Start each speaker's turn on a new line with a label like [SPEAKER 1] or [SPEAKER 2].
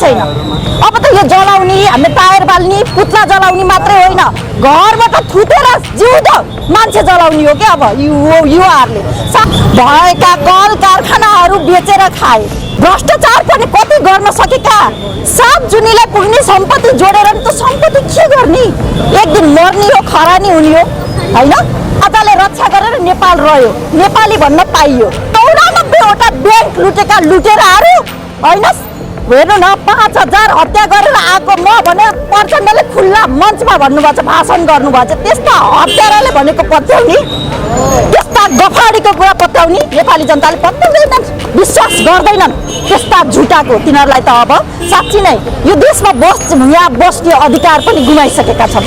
[SPEAKER 1] छैन। अब त यो जलाउने, हामीले टायर बाल्ने, पुत्ला जलाउने मात्रै होइन, घरबाट थुतेर जिउँदो मान्छे जलाउने हो क्या अब युवाहरूले। भएका कल कारखानाहरू बेचेर खाए, भ्रष्टाचार पनि कति गर्न सकेका, 7 जुनीलाई पुग्ने सम्पत्ति जोडेर नि त सम्पत्ति के गर्ने, एक दिन मर्ने हो, खरानी हुने हो होइन। आजले रक्षा गरेर नेपाल रह्यो, नेपाली भन्न पाइयो। 94वटा ब्याङ्क लुटेका लुटेराहरू होइन, हेर्नु न 5000 हत्या गरेर आएको म भने प्रचण्डले खुल्ला मञ्चमा भन्नुभएको छ, भाषण गर्नुभएको छ। त्यस्ता हत्याराले भनेको पत्याउने, त्यस्ता गफाडीको कुरा पत्याउने नेपाली जनताले पत्याउँदैनन्, विश्वास गर्दैनन् त्यस्ता झुटाको। तिनीहरूलाई त अब साँच्ची नै यो देशमा यहाँ बस्ने अधिकार पनि गुमाइसकेका छन्।